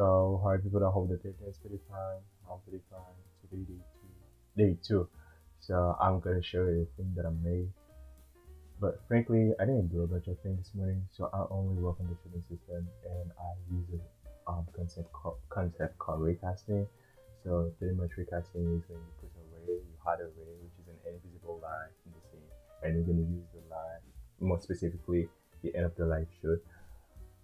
So, hi people, I hope that their day's pretty fine. I'm pretty fine. Today, day two. So, I'm gonna show you the thing that I made. But frankly, I didn't do a bunch of things this morning, so I only work on the shooting system and I use a concept called raycasting. So, pretty much raycasting is when you put a ray, you hide a ray, which is an invisible line in the scene, and you're gonna use the line, more specifically, the end of the light shoot.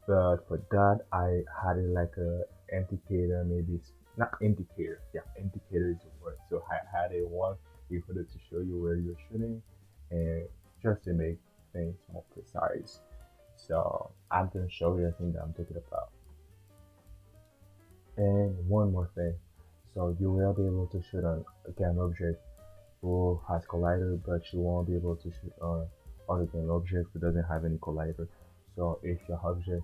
But for that, I had it like a indicator, maybe it's not indicator. Yeah, indicator is the word. So I had a one in order to show you where you're shooting, and just to make things more precise. So I'm gonna show you the thing that I'm talking about. And one more thing. So you will be able to shoot on a game object who has collider, but you won't be able to shoot on other game object who doesn't have any collider. So if your object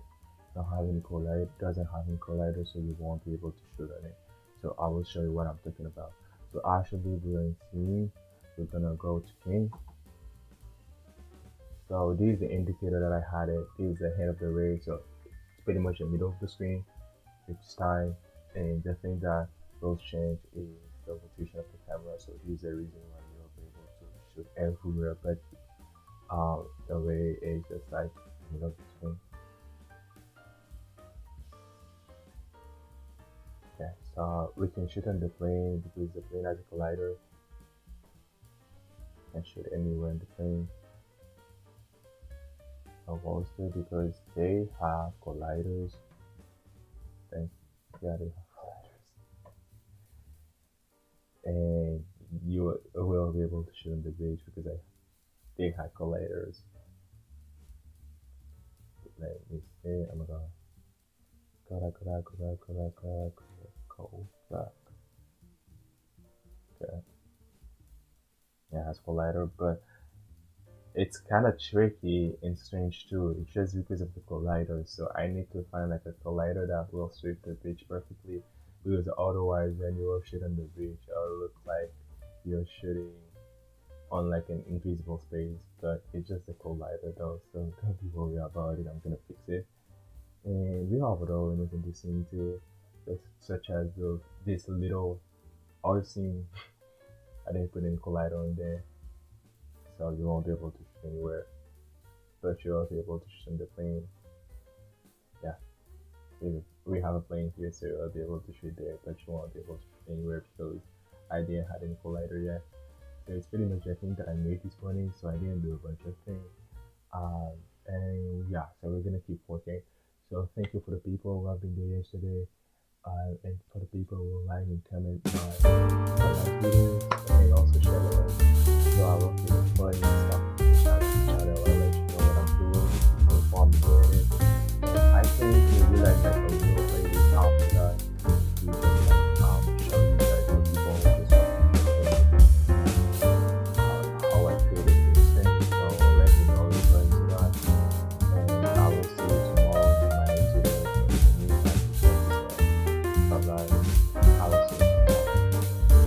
don't have any collider, doesn't have any collider, so you won't be able to shoot on it. So I will show you what I'm talking about. So actually we're in scene, we're gonna go to king. So this is the indicator that I had it. This is the head of the ray, so it's pretty much the middle of the screen. It's time, and the thing that will change is the rotation of the camera. So this is the reason why you'll be able to shoot everywhere, but the ray is just like middle of the screen. Okay, so we can shoot on the plane because the plane has a collider. Can shoot anywhere in the plane. Also because they have colliders. Then yeah, they have colliders, and you will be able to shoot on the bridge because they had colliders. Let me see. I'm gonna go back. Okay, yeah, it has collider, but it's kind of tricky and strange too. It's just because of the collider. So I need to find like a collider that will sweep the bridge perfectly. Because otherwise, when you are shooting the bridge, it'll look like you're shooting on like an invisible space. But it's just a collider though, so don't be worried about it. I'm gonna fix it. And we have other elements in this scene too, such as this little art scene. I didn't put any collider in there, so you won't be able to shoot anywhere. But you'll be able to shoot in the plane. Yeah, we have a plane here, so you'll be able to shoot there, but you won't be able to shoot anywhere because I didn't have any collider yet. So it's pretty much a thing that I made this morning, so I didn't do a bunch of things. And yeah, so we're gonna keep working. So thank you for the people who have been there yesterday, and for the people who like and comment my videos, and also share them.